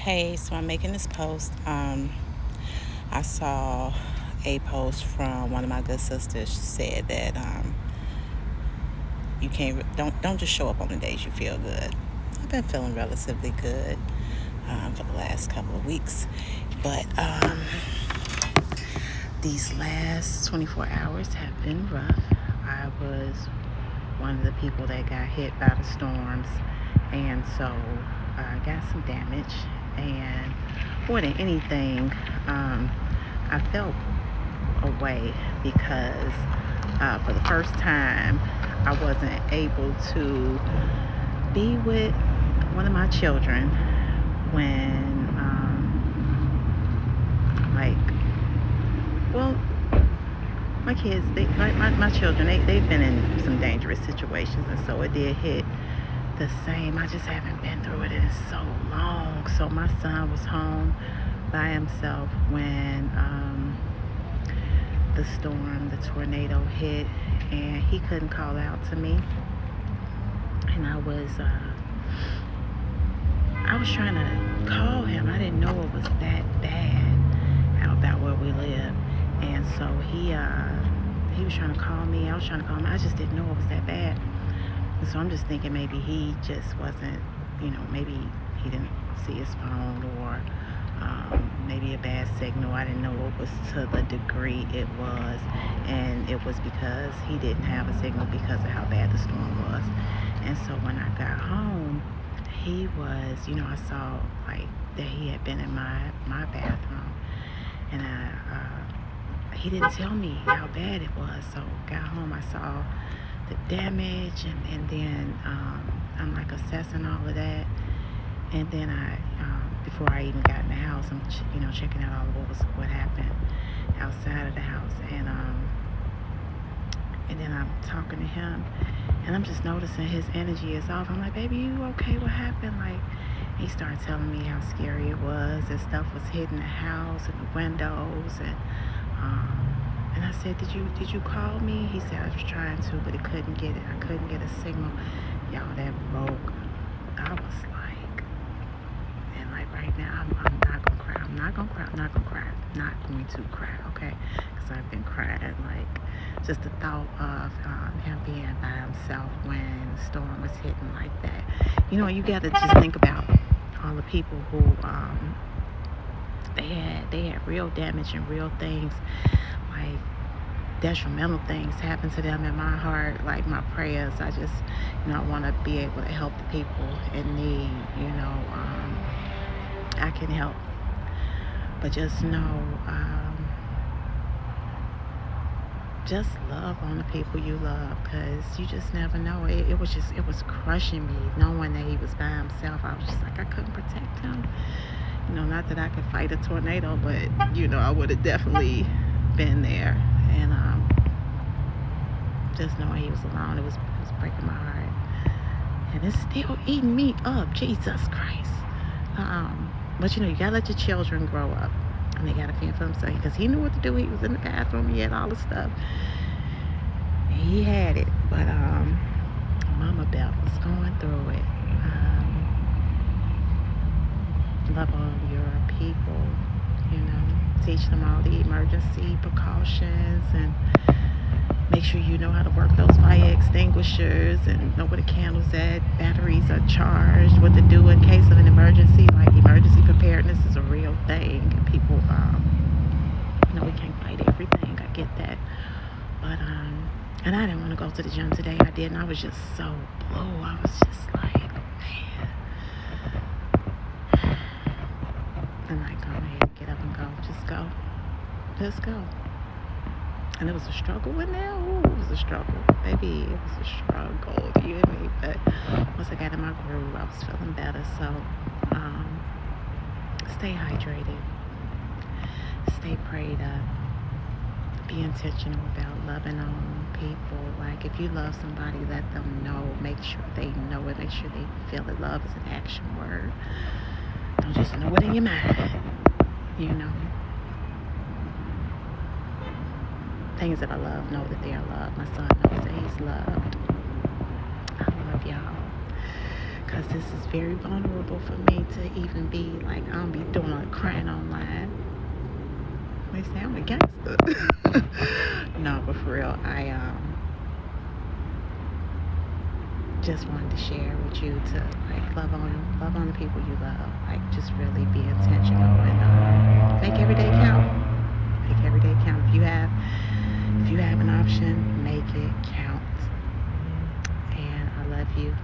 Hey, so I'm making this post. I saw a post from one of my good sisters said that you can't don't just show up on the days you feel good. I've been feeling relatively good for the last couple of weeks, but these last 24 hours have been rough. I was one of the people that got hit by the storms, and so I got some damage. And more than anything, I felt away because for the first time, I wasn't able to be with one of my children when, like, well, my kids, my children, they've been in some dangerous situations, and so it did hit the same. I just haven't been through it in so long. So my son was home by himself when the tornado hit, and he couldn't call out to me. And I was trying to call him. I didn't know it was that bad out about where we live. And so he was trying to call me. I was trying to call him. I just didn't know it was that bad. And so I'm just thinking maybe he just wasn't, maybe he didn't see his phone, or maybe a bad signal. I didn't know it was to the degree it was. And it was because he didn't have a signal because of how bad the storm was. And so when I got home, he was, I saw like that he had been in my bathroom. And he didn't tell me how bad it was. So got home, I saw the damage, and then I'm like assessing all of that. And then before I even got in the house, I'm checking out all of what happened outside of the house, and then I'm talking to him, and I'm just noticing his energy is off. I'm like, baby, you okay? What happened? Like, he started telling me how scary it was, and stuff was hitting the house and the windows, and I said, did you call me? He said, I was trying to, but I couldn't get a signal. Y'all, that broke. I was like, and like right now, I'm not gonna cry. I'm not gonna cry. I'm not gonna cry. I'm not going to cry, okay? Because I've been crying, like, just the thought of him being by himself when the storm was hitting like that. You gotta just think about all the people who they had real damage and real things, like detrimental things happen to them. In my heart, like my prayers, I just I want to be able to help the people in need. I can help, but just know, just love on the people you love, because you just never know. It was crushing me knowing that he was by himself. I was just like, I couldn't protect him. Not that I could fight a tornado, but I would have definitely been there. And just knowing he was alone, it was breaking my heart, and it's still eating me up. Jesus Christ. But you gotta let your children grow up, and they gotta fend for themselves, because he knew what to do. He was in the bathroom, he had all the stuff, he had it. But Mama Beth was going through it. Love all your people, teach them all the emergency precautions, and make sure you know how to work those fire extinguishers, and know where the candles at, batteries are charged, what to do in case of an emergency. Like, emergency preparedness is a real thing, and people, we can't fight everything. I get that, but and I didn't want to go to the gym today. I did, and I was just so blue. I was just like, man. I'm like, go ahead, get up and go. Just go. And it was a struggle in there. Ooh, it was a struggle. Baby, it was a struggle. Do you hear me? But once I got in my groove, I was feeling better. So, stay hydrated. Stay prayed up. Be intentional about loving on people. Like, if you love somebody, let them know. Make sure they know it. Make sure they feel it. Love is an action word. Don't just know it in your mind. Things that I love, know that they are loved. My son knows that he's loved. I love y'all. because this is very vulnerable for me to even be like, I don't be doing like crying online. They say I'm a gangster. No, but for real, I just wanted to share with you to like love on the people you love. Like just really be intentional and make every day count. Make every day count. If you have an option, make it count. And I love you.